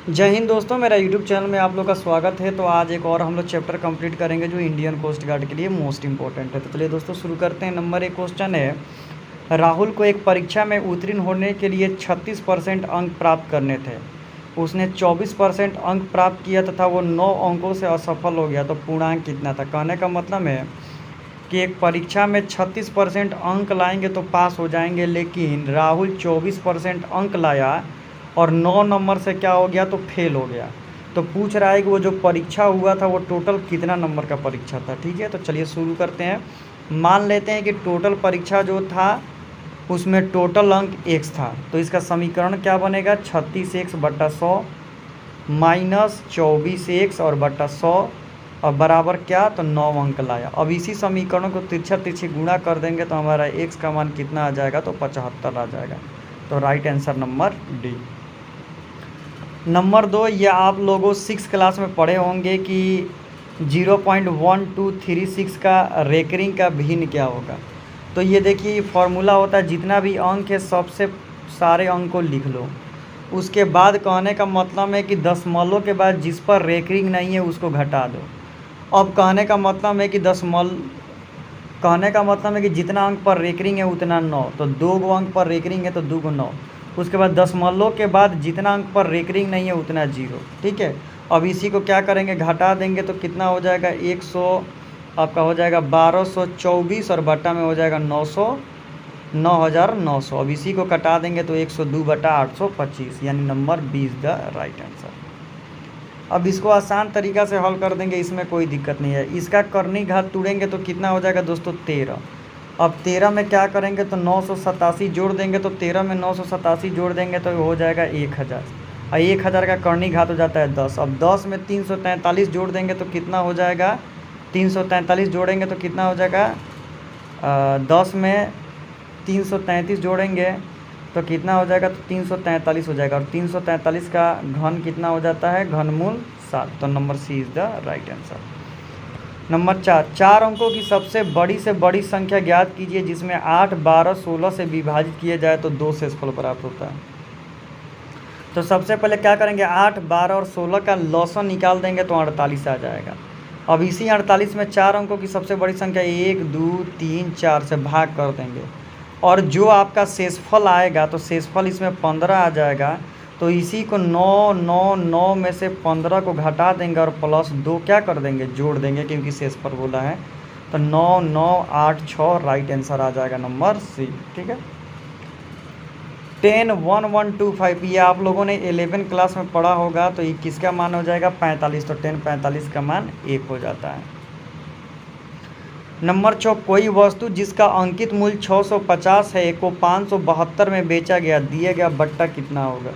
जय हिंद दोस्तों, मेरा यूट्यूब चैनल में आप लोग का स्वागत है। तो आज एक और हम लोग चैप्टर कंप्लीट करेंगे जो इंडियन कोस्ट गार्ड के लिए मोस्ट इंपॉर्टेंट है। तो चलिए दोस्तों शुरू करते हैं। नंबर 1 क्वेश्चन है, राहुल को एक परीक्षा में उत्तीर्ण होने के लिए 36% अंक प्राप्त करने थे। उसने 24% अंक प्राप्त किया तथा वो 9 अंकों से असफल हो गया। तो पूर्णांक कितना था? कहने का मतलब है कि एक परीक्षा में 36% अंक लाएंगे तो पास हो जाएंगे, लेकिन राहुल 24% अंक लाया और 9 नंबर से क्या हो गया? तो फेल हो गया। तो पूछ रहा है कि वो जो परीक्षा हुआ था वो टोटल कितना नंबर का परीक्षा था। ठीक है, तो चलिए शुरू करते हैं। मान लेते हैं कि टोटल परीक्षा जो था उसमें टोटल अंक x था। तो इसका समीकरण क्या बनेगा? 36x/100 माइनस 24x और बटा 100 और बराबर क्या? तो 9 अंक लाया। अब इसी समीकरण को तिरछा तिरछी गुणा कर देंगे तो हमारा x का मान कितना आ जाएगा? तो 75 आ जाएगा। तो right answer number D. Number 2, ये आप लोगों 6 क्लास में पढ़े होंगे कि 0.1236 का रेकरिंग का भिन्न क्या होगा। तो ये देखिए, ये फार्मूला होता है, जितना भी अंक है सबसे सारे अंक को लिख लो। उसके बाद कहने का मतलब है कि दशमलव के बाद जिस पर रेकरिंग नहीं है उसको घटा दो। अब कहने का मतलब है कि जितना अंक पर रेकरिंग है उतना 9। तो 2 अंक पर रेकरिंग है तो 2 9। उसके बाद दशमलव के बाद जितना अंक पर रेकरिंग नहीं है उतना 0। ठीक है, अब इसी को क्या करेंगे? घटा देंगे तो कितना हो जाएगा? 100 आपका हो जाएगा 1224 और बटा में हो जाएगा 9900। अब इसी को कटा देंगे तो 102/825, यानी नंबर 20 द राइट आंसर। अब इसको आसान तरीका से हल कर देंगे, इसमें कोई दिक्कत नहीं है। इसका कर्णी घात तोड़ेंगे तो कितना हो जाएगा दोस्तों? 13। अब 13 में क्या करेंगे? तो 987 जोड़ देंगे। तो 13 में 987 जोड़ देंगे तो हो जाएगा 1000 और 1000 का कर्णी घात हो जाता है 10। अब 10 में 343 जोड़ देंगे तो कितना हो जाएगा? 343 जोड़ेंगे तो कितना हो जाएगा? 10 में 333 जोड़ेंगे तो कितना हो जाएगा? तो 343 हो जाएगा। और 343 का घन कितना हो जाता है? घनमूल 7। तो number C is the right answer. Number 4, 4 अंकों की सबसे बड़ी से बड़ी संख्या ज्ञात कीजिए जिसमें 8, 12, 16 से विभाजित किए जाए तो 2 शेषफल प्राप्त होता है। तो सबसे पहले क्या करेंगे? 8, 12 और 16 का लॉसन निकाल देंगे तो 48 आ जाएगा। अब इसी 48 में 4 अंकों की सबसे बड़ी संख्या 1, 2, 3, 4 से भाग कर देंगे और जो आपका शेषफल आएगा तो शेषफल इसमें 15 आ जाएगा। तो इसी को 9, 9, 9 में से 15 को घटा देंगे और प्लस 2 क्या कर देंगे? जोड़ देंगे, क्योंकि शेषफल बोला है। तो 9, 9, 8, 6 राइट आंसर आ जाएगा नंबर सी। ठीक है, 10, 1, 1, 2, 5 ये आप लोगों ने 11 क्लास में पढ़ा होगा। तो ये किसका मान हो जाएगा? 45। तो 10 45 का मान 1 हो जाता है। नंबर 6, कोई वस्तु जिसका अंकित मूल्य 650 है को 572 में बेचा गया, दिया गया बट्टा कितना होगा?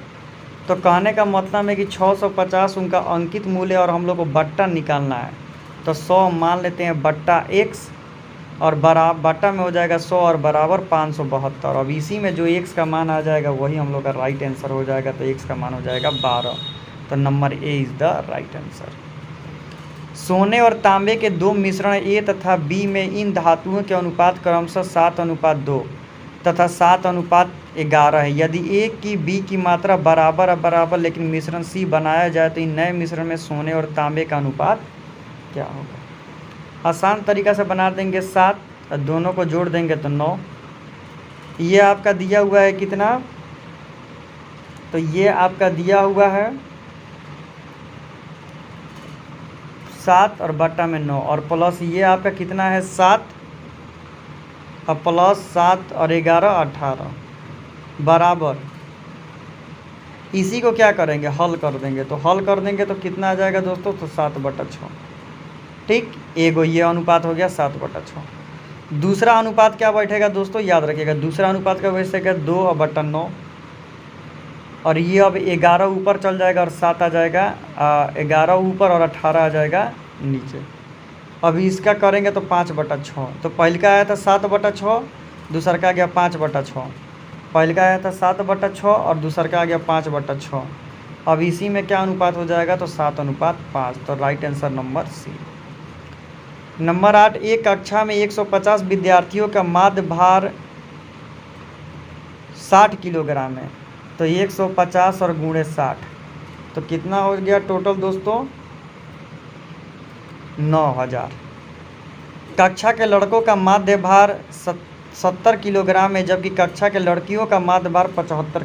तो कहने का मतलब है कि 650 उनका अंकित मूल्य और हम लोग को बट्टा निकालना है। तो 100 मान लेते हैं बट्टा x और बट्टा में हो जाएगा 100 और बराबर 572। अब इसी में जो x का मान आ जाएगा वही हम लोग का राइट आंसर हो जाएगा। तो x का मान हो जाएगा 12। तो number A is the right answer. सोने और तांबे के 2 मिश्रण ए तथा बी में इन धातुओं के अनुपात क्रमशः 7:2 तथा 7:11 है। यदि ए की बी की मात्रा बराबर लेकिन मिश्रण सी बनाया जाए तो इन नए मिश्रण में सोने और तांबे का अनुपात क्या होगा? आसान तरीका से बना देंगे। 7 और दोनों को जोड़ देंगे तो 9। ये आपका दिया हुआ है कितना? तो ये आपका दिया हुआ है 7 और बट्टा में 9 और प्लस ये आपका कितना है? 7 और प्लस 7 और 11 18 बराबर। इसी को क्या करेंगे? हल कर देंगे। तो हल कर देंगे तो कितना आ जाएगा दोस्तों? तो 7/6। ठीक, एगो ये अनुपात हो गया 7/6। दूसरा अनुपात क्या बैठेगा दोस्तों? याद रखिएगा, दूसरा अनुपात का बैठेगा 2/9 और ये अब 11 ऊपर चल जाएगा और 7 आ जाएगा। 11 ऊपर और 18 आ जाएगा नीचे। अभी इसका करेंगे तो 5/6। तो पहले का आया था 7/6, दूसरा का आ गया 5/6। पहले का आया था 7/6 और दूसरा का आ गया 5/6। अब इसी में क्या अनुपात हो जाएगा? तो 7:5। तो right answer number C. Number 8, एक कक्षा में 150 विद्यार्थियों का माध्य भार 60 किलोग्राम है। तो 150 और गुणे 60 तो कितना हो गया टोटल दोस्तों? 9000। कक्षा के लड़कों का माध्य भार 70 किलोग्राम है, जबकि कक्षा के लड़कियों का माध्य भार 55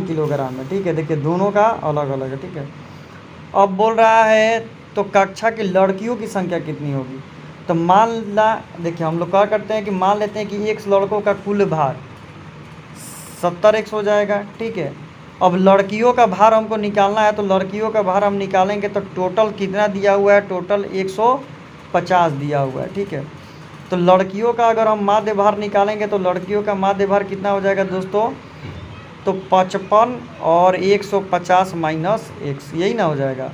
किलोग्राम है। ठीक है, देखिए दोनों का अलग अलग है। ठीक है, अब बोल रहा है तो कक्षा की लड़कियों की संख्या कितनी होगी? तो मान ला, देखिए हम लोग क्या करते हैं कि मान लेते हैं कि 1 लड़कों का कुल भार 70x हो जाएगा। ठीक है, अब लड़कियों का भार हमको निकालना है, तो लड़कियों का भार हम निकालेंगे तो टोटल कितना दिया हुआ है? टोटल 150 दिया हुआ है। ठीक है, तो लड़कियों का अगर हम माध्य भार निकालेंगे तो लड़कियों का माध्य भार कितना हो जाएगा दोस्तों? तो 55 और 150 माइनस x, यही ना हो जाएगा।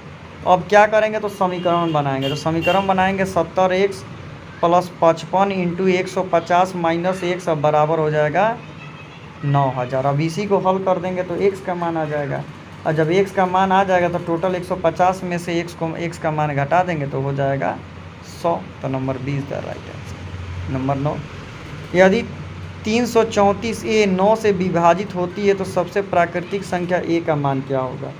अब क्या करेंगे तो समीकरण बनाएंगे, तो समीकरण बनाएंगे 70x plus 55 into 150 minus x, अब बराबर हो जाएगा 9000। अब इसी को हल कर देंगे तो x का मान आ जाएगा, और जब x का मान आ जाएगा तो टोटल 150 में से x का मान घटा देंगे तो हो जाएगा 100। तो number 20 the right answer. Number 9, यदि 334a 9 से विभाजित होती है तो सबसे प्राकृतिक संख्या a का मान क्या होगा?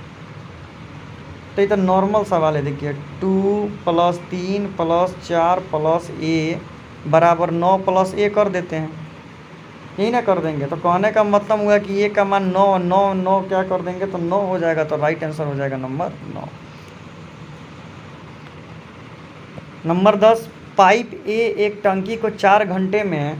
तो ये तो नॉर्मल सवाल है। देखिए 2 + 3 + 4 + a बराबर 9 + a कर देते हैं, यही ना कर देंगे। तो कहने का मतलब हुआ कि a का मान 9 9 9 क्या कर देंगे तो 9 हो जाएगा। तो राइट आंसर हो जाएगा नंबर 9। नंबर 10, पाइप ए एक टंकी को 4 घंटे में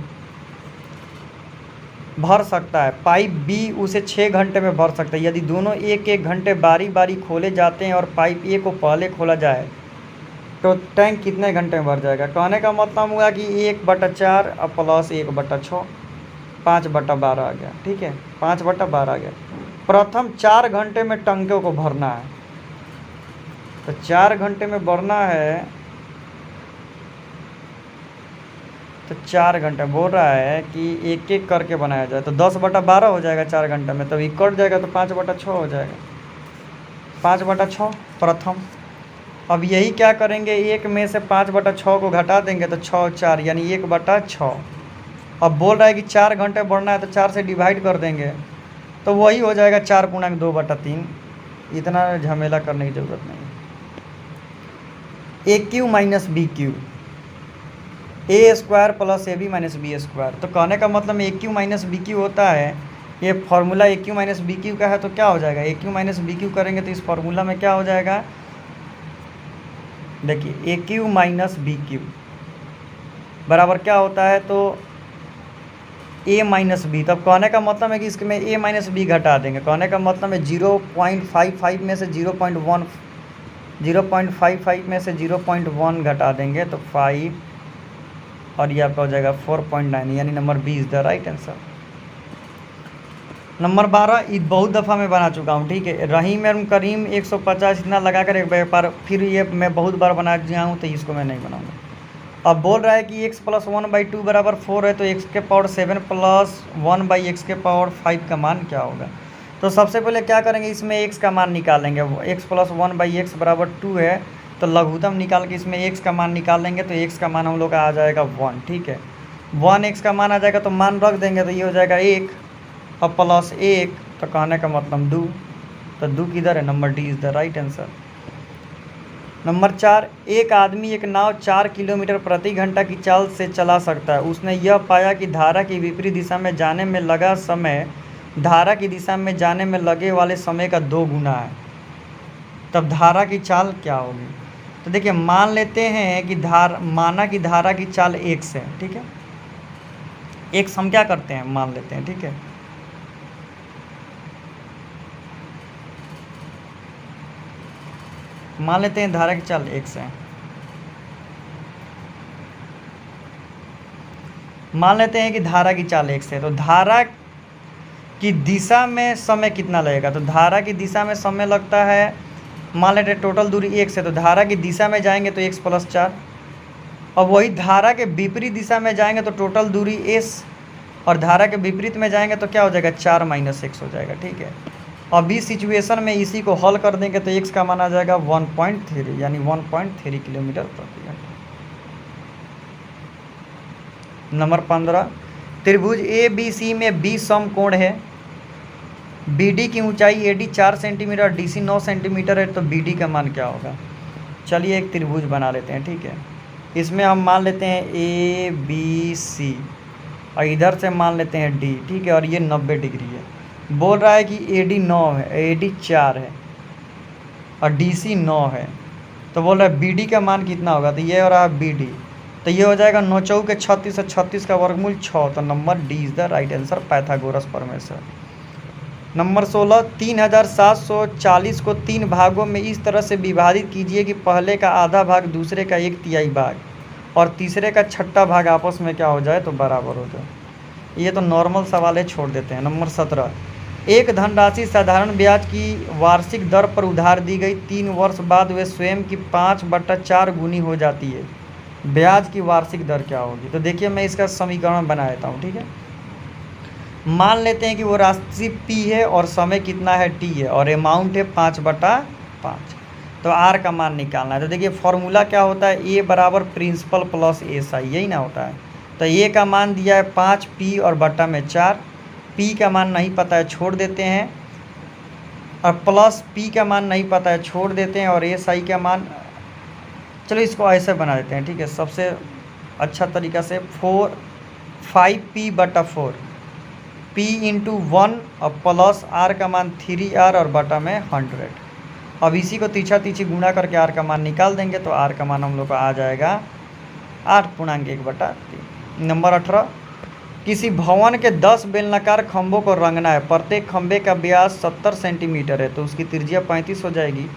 भर सकता है, पाइप बी उसे 6 घंटे में भर सकता है। यदि दोनों एक एक घंटे बारी बारी खोले जाते हैं और पाइप ए को पहले खोला जाए तो टैंक कितने घंटे में भर जाएगा? कहने का मतलब हुआ कि 1/4 प्लस 1/6, 5/12 आ गया। ठीक है, 5/12 आ गया। प्रथम 4 घंटे में टंकियों को भरना है, तो 4 घंटे में भरना है, तो 4 घंटे बोल रहा है कि एक एक करके बनाया जाए, तो 10/12 हो जाएगा 4 घंटे में, तो ये कट जाएगा तो 5/6 हो जाएगा। 5/6 प्रथम। अब यही क्या करेंगे, एक में से 5/6 को घटा देंगे तो 6 4 यानी 1/6। अब बोल रहा है कि 4 घंटे बढ़ना है तो 4 से डिवाइड कर देंगे तो वही हो जाएगा 4×2/3। इतना झमेला करने की ज़रूरत नहीं। AQ minus BQ, A² + AB - B²। तो कहने का मतलब AQ माइनस BQ होता है, ये फार्मूला AQ माइनस BQ का है, तो क्या हो जाएगा AQ माइनस BQ करेंगे तो इस फार्मूला में क्या हो जाएगा? देखिए AQ माइनस BQ बराबर क्या होता है? तो A माइनस B। तब कहने का मतलब है कि इसमें A माइनस B घटा देंगे। कहने का मतलब है 0.55 में से 0.55 में से 0.1 घटा देंगे तो 5, और ये आपका हो जाएगा 4.9, यानी number 20 the right answer. Number 12, ये बहुत दफ़ा मैं बना चुका हूँ। ठीक है, रहीम एवं करीम 150 इतना लगाकर एक व्यापार, फिर ये मैं बहुत बार बना दिया हूँ तो इसको मैं नहीं बनाऊँगा। अब बोल रहा है कि x + 1/2 बराबर 4 है, तो x के पावर 7 + 1/x के पावर 5 का मान क्या होगा? तो सबसे पहले क्या करेंगे, इसमें x का मान निकालेंगे। x + 1/x बराबर 2 है, तो लघुत्तम निकाल के इसमें x का मान निकाल लेंगे तो x का मान हम लोग का आ जाएगा 1। ठीक है, 1 x का मान आ जाएगा तो मान रख देंगे तो ये हो जाएगा 1 और प्लस 1, तो कहने का मतलब 2। तो 2 किधर है? Number D is the right answer. Number 4, एक आदमी एक नाव 4 किलोमीटर प्रति घंटा की चाल से चला सकता है। उसने यह पाया कि धारा की विपरीत दिशा में जाने में लगा समय धारा की दिशा में जाने में लगे वाले समय का 2 गुना है। तब धारा की चाल क्या होगी? तो देखिए मान लेते हैं कि माना कि धारा की चाल x है। ठीक है, x हम क्या करते हैं, मान लेते हैं। ठीक है, मान लेते हैं धारा की चाल x है। मान लेते हैं कि धारा की चाल x है, तो धारा की दिशा में समय कितना लगेगा? तो धारा की दिशा में समय लगता है, मान लेते हैं टोटल दूरी x है, तो धारा की दिशा में जाएंगे तो x + 4। अब वही धारा के विपरीत दिशा में जाएंगे तो टोटल दूरी s, और धारा के विपरीत में जाएंगे तो क्या हो जाएगा 4 - x हो जाएगा। ठीक है, अब इस सिचुएशन में इसी को हल कर देंगे तो x का मान आ जाएगा 1.3, यानी 1.3 किलोमीटर प्रति घंटा। नंबर 15, त्रिभुज ABC में 20 समकोण है। BD की ऊंचाई AD 4 सेंटीमीटर, DC 9 सेंटीमीटर है, तो BD का मान क्या होगा। चलिए एक त्रिभुज बना लेते हैं, ठीक है। इसमें हम मान लेते हैं ABC और इधर से मान लेते हैं D, ठीक है, और ये 90 डिग्री है। बोल रहा है कि AD 9 है, AD 4 है और DC 9 है, तो बोल रहा है BD का मान कितना होगा। तो ये हो रहा है BD, तो ये हो जाएगा 9 चौके 36 और 36 का वर्गमूल 6, तो number D is the right answer, Pythagoras प्रमेय। नंबर 16, 3740 को 3 भागों में इस तरह से विभाजित कीजिए कि पहले का आधा भाग दूसरे का 1/3 भाग और तीसरे का 1/6 भाग आपस में क्या हो जाए, तो बराबर हो जाए। ये तो नॉर्मल सवाल है, छोड़ देते हैं। नंबर 17, एक धनराशि साधारण ब्याज की वार्षिक दर पर उधार दी गई, 3 वर्ष बाद वे स्वयं की 5/4 गुनी हो जाती है, ब्याज की वार्षिक दर क्या होगी। तो देखिए मैं इसका समीकरण बना देता हूँ, ठीक है। मान लेते हैं कि वो राशि P है और समय कितना है T है और अमाउंट है 5/5, तो R का मान निकालना है। तो देखिए फॉर्मूला क्या होता है, A बराबर प्रिंसिपल प्लस SI, यही ना होता है। तो A का मान दिया है 5P और बटा में 4, P का मान नहीं पता है, छोड़ देते हैं, और प्लस P का मान नहीं पता है, छोड़ देते हैं, और SI का मान, चलो इसको ऐसे बना देते हैं, ठीक है, सबसे अच्छा तरीका से 5P/4, P इंटू 1 और प्लस R का मान 3R और बटा में 100। अब इसी को तीछा तीछी गुणा करके R का मान निकाल देंगे, तो R का मान हम लोग का आ जाएगा 8/1/3। नंबर 18, किसी भवन के 10 बेलनाकार खंभों को रंगना है, प्रत्येक खंभे का व्यास 70 सेंटीमीटर है, तो उसकी त्रिज्या 35 हो जाएगी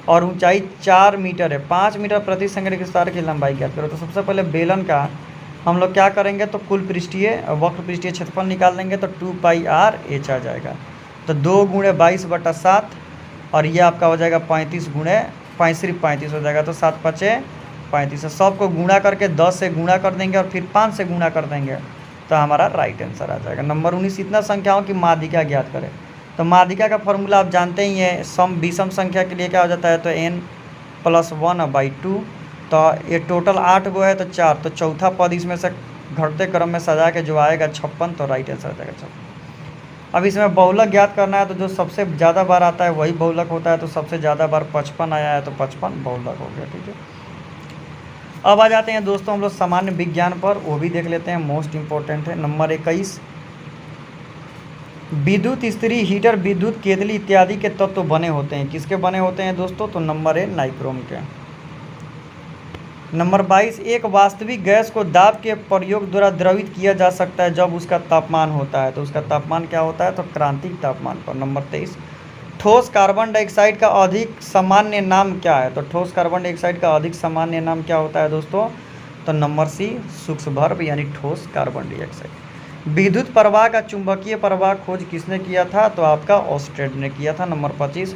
और ऊंचाई 4 मीटर है। 5 मीटर प्रति संगणक विस्तार की लंबाई ज्ञात करो। तो सबसे पहले बेलन का हम लोग क्या करेंगे, तो कुल पृष्ठीय वक्र पृष्ठीय क्षेत्रफल निकाल देंगे, तो 2πr/h आ जाएगा। तो 2 × 22/7 और ये आपका हो जाएगा 35 × सिर्फ 35 हो जाएगा, तो 7×5 = 35। सबको गुणा करके 10 से गुणा कर देंगे और फिर 5 से गुणा कर देंगे, तो हमारा राइट आंसर आ जाएगा। नंबर 19, इतना संख्याओं की माध्यिका ज्ञात करें। तो माध्यिका का फॉर्मूला आप जानते ही हैं, विषम संख्या के लिए क्या हो जाता है, तो n+1/2। तो ये टोटल 8 गो है, तो 4, तो चौथा पद इसमें से घटते क्रम में सजा के जो आएगा 56, तो राइट आंसर आ जाएगा 56। अब इसमें बहुलक ज्ञात करना है, तो जो सबसे ज़्यादा बार आता है वही बहुलक होता है, तो सबसे ज़्यादा बार 55 आया है, तो 55 बहुलक हो गया, ठीक है। अब आ जाते हैं दोस्तों हम लोग सामान्य विज्ञान पर, वो भी देख लेते हैं, मोस्ट इम्पोर्टेंट है। नंबर 21, विद्युत इस्त्री, हीटर, विद्युत केतली इत्यादि के तत्व बने होते हैं, किसके बने होते हैं दोस्तों, तो नंबर है नाइक्रोम के। नंबर 22, एक वास्तविक गैस को दाब के प्रयोग द्वारा द्रवित किया जा सकता है जब उसका तापमान होता है, तो उसका तापमान क्या होता है, तो क्रांतिक तापमान पर। नंबर 23, ठोस कार्बन डाइऑक्साइड का अधिक सामान्य नाम क्या है, तो ठोस कार्बन डाइऑक्साइड का अधिक सामान्य नाम क्या होता है दोस्तों, तो नंबर C सूक्ष्मभर्व यानी ठोस कार्बन डाइऑक्साइड। विद्युत प्रवाह का चुंबकीय प्रवाह खोज किसने किया था, तो आपका ऑस्टेड ने किया था। नंबर 25,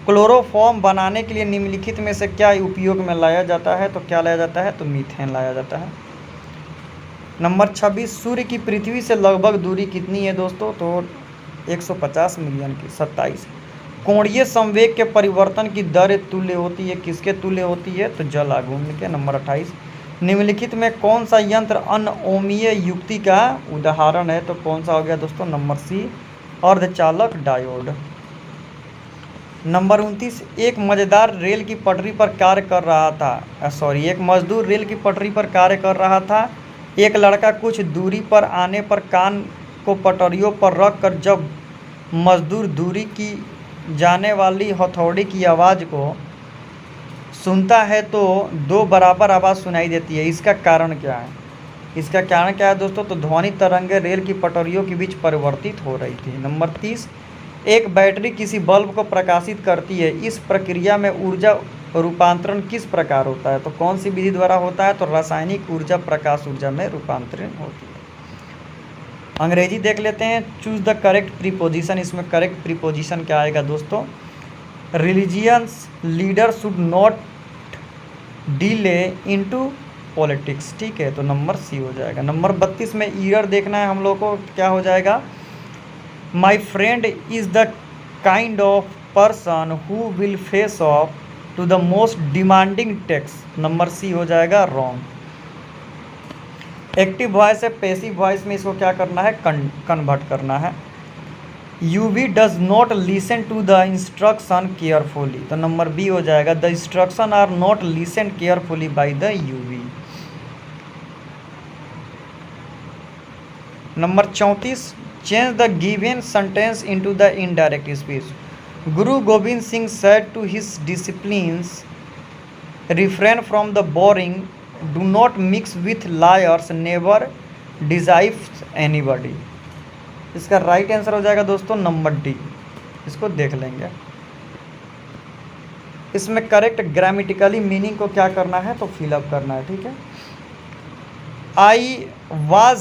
क्लोरोफॉर्म बनाने के लिए निम्नलिखित में से क्या उपयोग में लाया जाता है, तो क्या लाया जाता है, तो मीथेन लाया जाता है। नंबर 26, सूर्य की पृथ्वी से लगभग दूरी कितनी है दोस्तों, तो 150 मिलियन की। 27, कोणीय संवेग के परिवर्तन की दर तुल्य होती है, किसके तुल्य होती है, तो जल आघूर्ण के। नंबर 28, निम्नलिखित में कौन सा यंत्र अनओमीय युक्ति का उदाहरण है, तो कौन सा हो गया दोस्तों, नंबर C अर्धचालक डायोड। नंबर 29, एक मज़ेदार रेल की पटरी पर कार्य कर रहा था, एक मजदूर रेल की पटरी पर कार्य कर रहा था। एक लड़का कुछ दूरी पर आने पर कान को पटरियों पर रख कर जब मजदूर दूरी की जाने वाली हथौड़ी की आवाज़ को सुनता है तो 2 बराबर आवाज़ सुनाई देती है, इसका कारण क्या है। इसका कारण क्या है दोस्तों, तो ध्वनि तरंगें रेल की पटरियों के बीच परिवर्तित हो रही थी। नंबर 30, एक बैटरी किसी बल्ब को प्रकाशित करती है, इस प्रक्रिया में ऊर्जा रूपांतरण किस प्रकार होता है, तो कौन सी विधि द्वारा होता है, तो रासायनिक ऊर्जा प्रकाश ऊर्जा में रूपांतरण होती है। अंग्रेजी देख लेते हैं, चूज द करेक्ट प्रीपोजिशन। इसमें करेक्ट प्रीपोजिशन क्या आएगा दोस्तों, religions leader should not delay into politics, ठीक है, तो नंबर C हो जाएगा। नंबर 32 में ईयर देखना है हम लोग को, क्या हो जाएगा, my friend is the kind of person who will face off to the most demanding tasks, number C हो जाएगा रॉन्ग। एक्टिव वॉइस है, पैसिव वॉइस में इसको क्या करना है, कन्वर्ट करना है। Yuvi does not listen to the instruction carefully, तो नंबर बी हो जाएगा, the instruction are not listen carefully by the Yuvi. Number 34, change the given sentence into the indirect speech. Guru Gobind Singh said to his disciplines, refrain from the boring, do not mix with liars, never deceive anybody। इसका right answer हो जाएगा दोस्तों number D. इसको देख लेंगे, इसमें correct grammatically meaning को क्या करना है तो फिलअप करना है, ठीक है। I was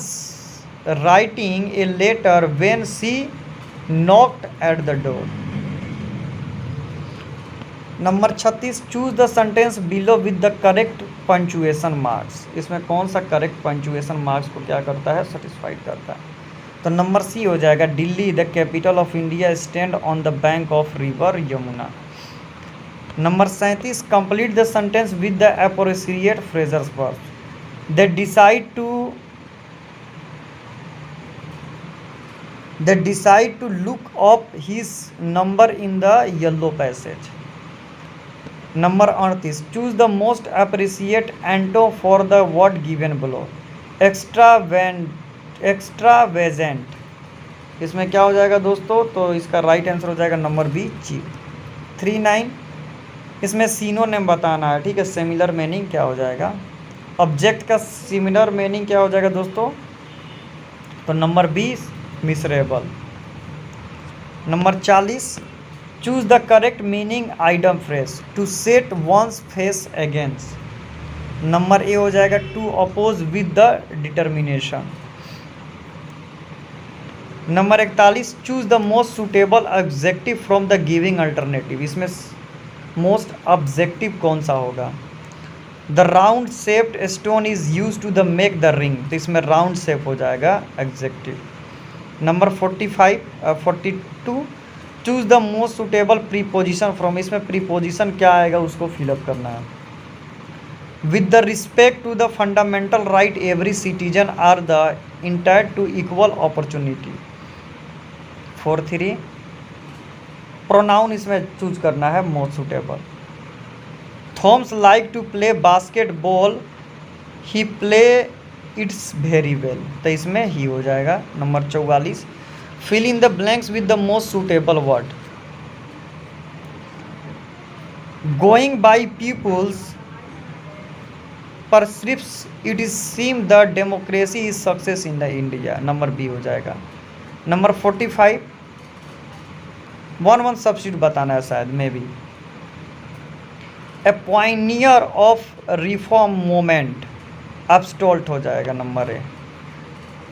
writing a letter when she knocked at the door. Number 36, choose the sentence below with the correct punctuation marks. इसमें कौन सा करेक्ट पंचुएशन मार्क्स को क्या करता है, सेटिस्फाइड करता है, तो नंबर सी हो जाएगा, Delhi the capital of India stand on the bank of river Yamuna. Number 37, complete the sentence with the appropriate phrasal verb. They decide to look up his number in the yellow pages. Number 38, choose the most appropriate antonym for the word given below. Extravagant, इसमें क्या हो जाएगा दोस्तों, तो इसका right answer हो जाएगा number B, cheap. 39, इसमें सिनोनिम बताना है, ठीक है, सिमिलर मीनिंग क्या हो जाएगा, ऑब्जेक्ट का सिमिलर मीनिंग क्या हो जाएगा दोस्तों, तो number B, miserable. Number 40, choose the correct meaning item phrase, to set once face against. Number A हो जाएगा, to oppose with the determination. Number 41, choose the most suitable objective from the giving alternative. इसमें most objective कौन सा होगा, the round shaped stone is use to the make the ring, तो इसमें round shape हो जाएगा adjective. Number 42, choose the most suitable preposition from, इसमें preposition क्या आएगा उसको फिलअप करना है। With the respect to the fundamental right every citizen are the entitled to equal opportunity. 43, pronoun इसमें चूज करना है most suitable. Thomas like to play basketball, he play its very well, तो इसमें ही हो जाएगा। Number 44, fill in the blanks with the most suitable word। Going by people's perceptions, it is seem the democracy is success in the India। Number B हो जाएगा। Number 45, 1 substitute बताना है शायद maybe, a pioneer of reform movement, एब्सटोल्ट हो जाएगा number A.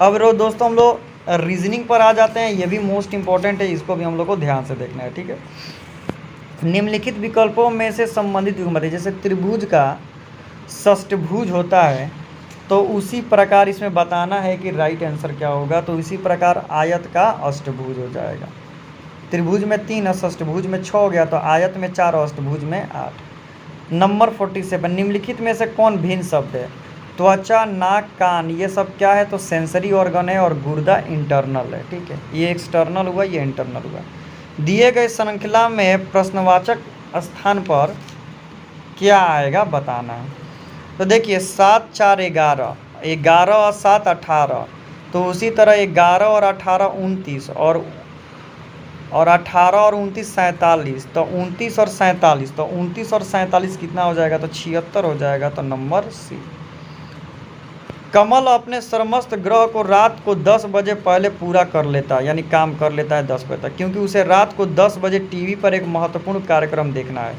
अब दोस्तों हम लोग रीजनिंग पर आ जाते हैं, ये भी मोस्ट इंपॉर्टेंट है, इसको भी हम लोग को ध्यान से देखना है, ठीक है। निम्नलिखित विकल्पों में से संबंधित युग्म है, जैसे त्रिभुज का षष्ठभुज होता है तो उसी प्रकार इसमें बताना है कि राइट आंसर क्या होगा, तो इसी प्रकार आयत का अष्टभुज हो जाएगा। त्रिभुज में 3 षष्ठभुज में 6 हो गया, तो आयत में 4 अष्टभुज में 8। नंबर 47, निम्नलिखित में से कौन भिन्न शब्द है, त्वचा, नाक, कान, ये सब क्या है तो सेंसरी ऑर्गन है, और गुर्दा इंटरनल है, ठीक है, ये एक्सटर्नल हुआ, ये इंटरनल हुआ। दिए गए श्रृंखला में प्रश्नवाचक स्थान पर क्या आएगा बताना है, तो देखिए 7, 4, 11, 11 और 7 18, तो उसी तरह 11 और 18 29, और 18 और 29 47, तो 29 और 47, तो 29 और 47 कितना हो जाएगा, तो 76 हो जाएगा, तो नंबर सी। कमल अपने समस्त ग्रह को रात को 10 बजे पहले पूरा कर लेता है, यानी काम कर लेता है 10 बजे तक, क्योंकि उसे रात को 10 बजे टीवी पर एक महत्वपूर्ण कार्यक्रम देखना है।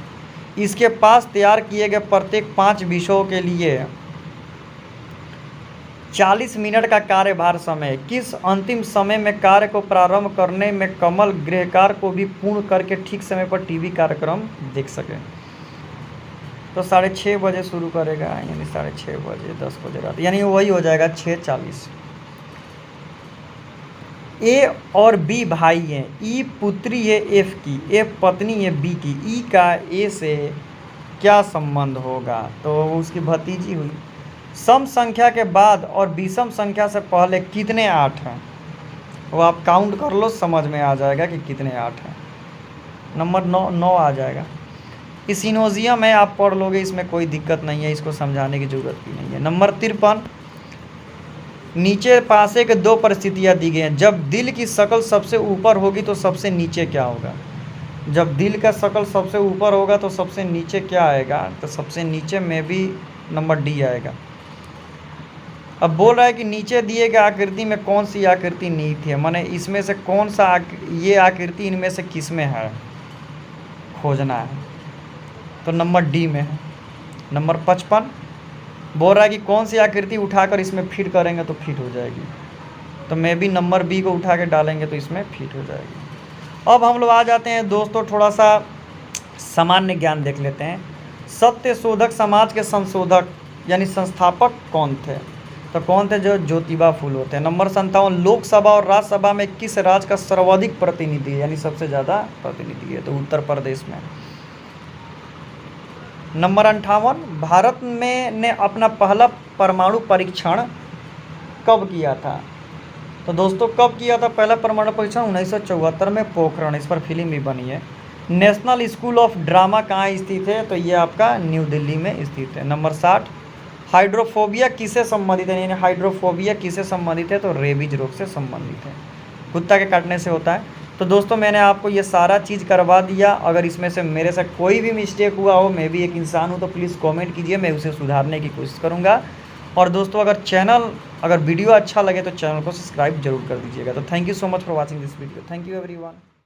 इसके पास तैयार किए गए प्रत्येक 5 विषयों के लिए 40 मिनट का कार्यभार समय, किस अंतिम समय में कार्य को प्रारंभ करने में कमल गृहकार को भी पूर्ण करके ठीक समय पर टीवी कार्यक्रम देख सके, तो 6:30 बजे शुरू करेगा, यानी 6:30 बजे 10 बजे रात, यानी वही हो जाएगा 6:40। ए और बी भाई हैं, ई पुत्री है एफ की, एफ पत्नी है बी की, ई का ए से क्या संबंध होगा, तो उसकी भतीजी हुई। सम संख्या के बाद और विषम संख्या से पहले कितने 8 हैं, वो आप काउंट कर लो, समझ में आ जाएगा कि कितने 8 हैं। नंबर 9 आ जाएगा। इसिनोजियम है, आप पढ़ लोगे, इसमें कोई दिक्कत नहीं है, इसको समझाने की ज़रूरत भी नहीं है। नंबर 53, नीचे पासे के 2 परिस्थितियाँ दी गई हैं। जब दिल की शक्ल सबसे ऊपर होगी तो सबसे नीचे क्या होगा? जब दिल का शक्ल सबसे ऊपर होगा तो सबसे नीचे क्या आएगा? तो सबसे नीचे में भी नंबर डी आएगा। अब बोल रहा है कि नीचे दिए गए आकृति में कौन सी आकृति निहित है, माने इसमें से कौन सा ये आकृति इनमें से किस में है, खोजना है। तो नंबर डी में है। नंबर 55 बोल रहा है कि कौन सी आकृति उठाकर इसमें फिट करेंगे तो फिट हो जाएगी। तो मैं भी नंबर बी को उठा के डालेंगे तो इसमें फिट हो जाएगी। अब हम लोग आ जाते हैं दोस्तों, थोड़ा सा सामान्य ज्ञान देख लेते हैं। सत्य शोधक समाज के संशोधक यानी संस्थापक कौन थे? तो कौन थे? जो ज्योतिबा फूले होते हैं। नंबर 57, लोकसभा और राज्यसभा में किस राज्य का सर्वाधिक प्रतिनिधि है, यानी सबसे ज़्यादा प्रतिनिधि है? तो उत्तर प्रदेश में। नंबर 58, भारत में ने अपना पहला परमाणु परीक्षण कब किया था? तो दोस्तों कब किया था पहला परमाणु परीक्षण? 1974 में पोखरण। इस पर फिल्म भी बनी है। नेशनल स्कूल ऑफ ड्रामा कहाँ स्थित है? तो ये आपका न्यू दिल्ली में स्थित है। नंबर 60, हाइड्रोफोबिया किससे संबंधित है? यानी हाइड्रोफोबिया किससे संबंधित है? तो रेबीज रोग से संबंधित है, कुत्ता के काटने से होता है। तो दोस्तों मैंने आपको ये सारा चीज़ करवा दिया। अगर इसमें से मेरे से कोई भी मिस्टेक हुआ हो, मैं भी एक इंसान हूँ, तो प्लीज़ कमेंट कीजिए, मैं उसे सुधारने की कोशिश करूँगा। और दोस्तों अगर वीडियो अच्छा लगे तो चैनल को सब्सक्राइब जरूर कर दीजिएगा। तो thank you so much for watching this video. Thank you everyone.